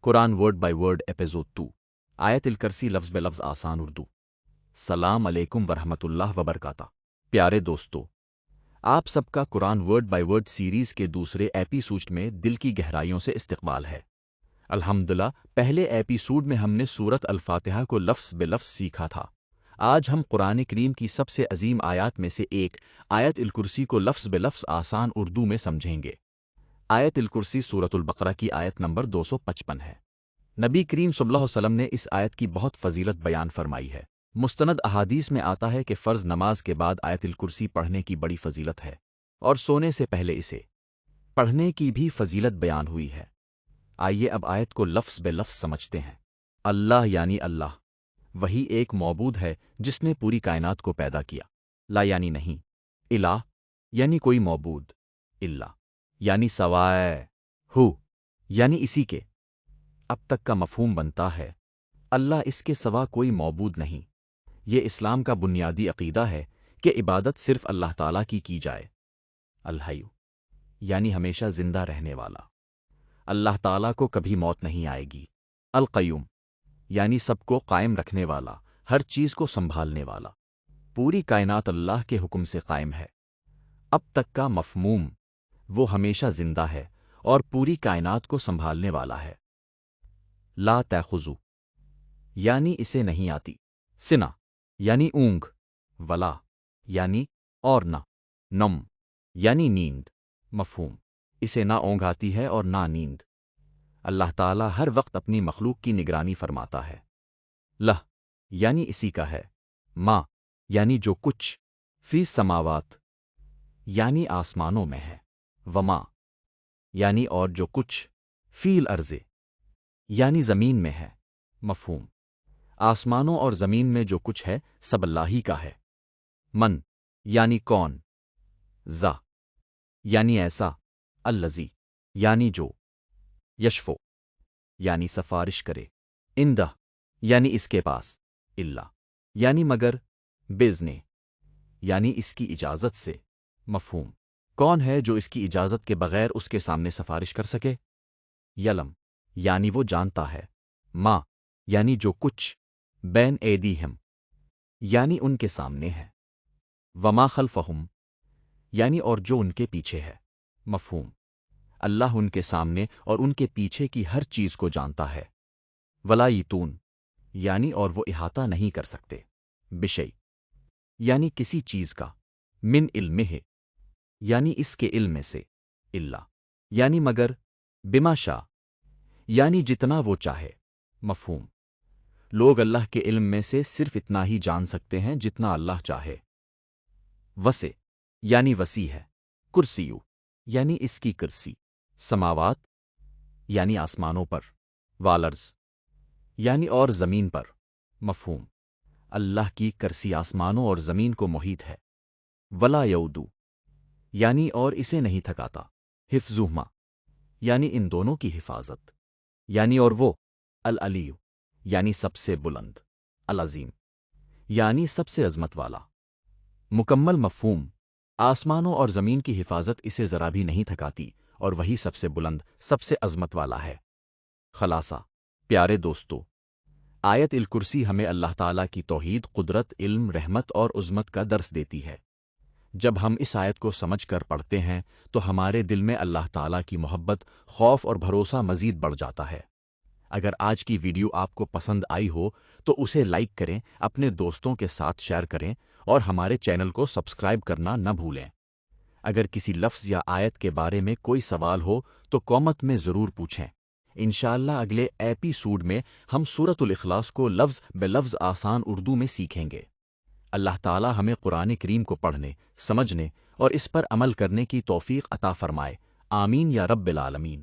Quran word by word episode 2 آیت الکرسی لفظ بے لفظ آسان اردو۔ السلام علیکم ورحمۃ اللہ وبرکاتہ۔ پیارے دوستو، آپ سب کا قرآن ورڈ بائی ورڈ سیریز کے دوسرے ایپیسوڈ میں دل کی گہرائیوں سے استقبال ہے۔ الحمدللہ، پہلے ایپیسوڈ میں ہم نے سورت الفاتحہ کو لفظ بے لفظ سیکھا تھا۔ آج ہم قرآن کریم کی سب سے عظیم آیات میں سے ایک آیت الکرسی کو لفظ بے لفظ آسان اردو میں سمجھیں گے۔ آیت الکرسی سورۃ البقرہ کی آیت نمبر 255 ہے۔ نبی کریم صلی اللہ علیہ وسلم نے اس آیت کی بہت فضیلت بیان فرمائی ہے۔ مستند احادیث میں آتا ہے کہ فرض نماز کے بعد آیت الکرسی پڑھنے کی بڑی فضیلت ہے، اور سونے سے پہلے اسے پڑھنے کی بھی فضیلت بیان ہوئی ہے۔ آئیے اب آیت کو لفظ بے لفظ سمجھتے ہیں۔ اللہ یعنی اللہ، وہی ایک معبود ہے جس نے پوری کائنات کو پیدا کیا۔ لا یعنی نہیں، الہ یعنی کوئی معبود، اللہ یعنی سوائے ہو یعنی اسی کے، اب تک کا مفہوم بنتا ہے اللہ اس کے سوا کوئی معبود نہیں۔ یہ اسلام کا بنیادی عقیدہ ہے کہ عبادت صرف اللہ تعالیٰ کی جائے۔ الحی یعنی ہمیشہ زندہ رہنے والا، اللہ تعالیٰ کو کبھی موت نہیں آئے گی۔ القیوم یعنی سب کو قائم رکھنے والا، ہر چیز کو سنبھالنے والا، پوری کائنات اللہ کے حکم سے قائم ہے۔ اب تک کا مفہوم، وہ ہمیشہ زندہ ہے اور پوری کائنات کو سنبھالنے والا ہے۔ لا تأخذو یعنی اسے نہیں آتی، سنا یعنی اونگ، ولا یعنی اور نہ، نم یعنی نیند۔ مفہوم، اسے نہ اونگ آتی ہے اور نہ نیند۔ اللہ تعالیٰ ہر وقت اپنی مخلوق کی نگرانی فرماتا ہے۔ لہ یعنی اسی کا ہے، ما یعنی جو کچھ، فی السماوات یعنی آسمانوں میں ہے، وما یعنی اور جو کچھ، فی الارض یعنی زمین میں ہے۔ مفہوم، آسمانوں اور زمین میں جو کچھ ہے سب اللہ ہی کا ہے۔ من یعنی کون، ذا یعنی ایسا، الذی یعنی جو، یشفو یعنی سفارش کرے، اندہ یعنی اس کے پاس، اللہ یعنی مگر، بِإِذْنِهِ یعنی اس کی اجازت سے۔ مفہوم، کون ہے جو اس کی اجازت کے بغیر اس کے سامنے سفارش کر سکے؟ یلم یعنی وہ جانتا ہے، ما یعنی جو کچھ، بین ایدیہم یعنی ان کے سامنے ہے، وما خلفہم یعنی اور جو ان کے پیچھے ہے۔ مفہوم، اللہ ان کے سامنے اور ان کے پیچھے کی ہر چیز کو جانتا ہے۔ ولا یتون یعنی اور وہ احاطہ نہیں کر سکتے، بشیء یعنی کسی چیز کا، من علمہ یعنی اس کے علم میں سے، اللہ یعنی مگر، بما شاء یعنی جتنا وہ چاہے۔ مفہوم، لوگ اللہ کے علم میں سے صرف اتنا ہی جان سکتے ہیں جتنا اللہ چاہے۔ وسع یعنی وسیع ہے، کرسیو یعنی اس کی کرسی، سماوات یعنی آسمانوں پر، والارض یعنی اور زمین پر۔ مفہوم، اللہ کی کرسی آسمانوں اور زمین کو محیط ہے۔ ولا یعودو یعنی اور اسے نہیں تھکاتا، حفظہما یعنی ان دونوں کی حفاظت، یعنی اور وہ، العلی یعنی سب سے بلند، العظیم یعنی سب سے عظمت والا۔ مکمل مفہوم، آسمانوں اور زمین کی حفاظت اسے ذرا بھی نہیں تھکاتی، اور وہی سب سے بلند، سب سے عظمت والا ہے۔ خلاصہ، پیارے دوستو، آیت الکرسی ہمیں اللہ تعالیٰ کی توحید، قدرت، علم، رحمت اور عظمت کا درس دیتی ہے۔ جب ہم اس آیت کو سمجھ کر پڑھتے ہیں تو ہمارے دل میں اللہ تعالیٰ کی محبت، خوف اور بھروسہ مزید بڑھ جاتا ہے۔ اگر آج کی ویڈیو آپ کو پسند آئی ہو تو اسے لائک کریں، اپنے دوستوں کے ساتھ شیئر کریں اور ہمارے چینل کو سبسکرائب کرنا نہ بھولیں۔ اگر کسی لفظ یا آیت کے بارے میں کوئی سوال ہو تو کامنٹ میں ضرور پوچھیں۔ انشاءاللہ اگلے ایپیسوڈ میں ہم سورۃ الاخلاص کو لفظ بے لفظ آسان اردو میں سیکھیں گے۔ اللہ تعالیٰ ہمیں قرآن کریم کو پڑھنے، سمجھنے اور اس پر عمل کرنے کی توفیق عطا فرمائے۔ آمین یا رب العالمین۔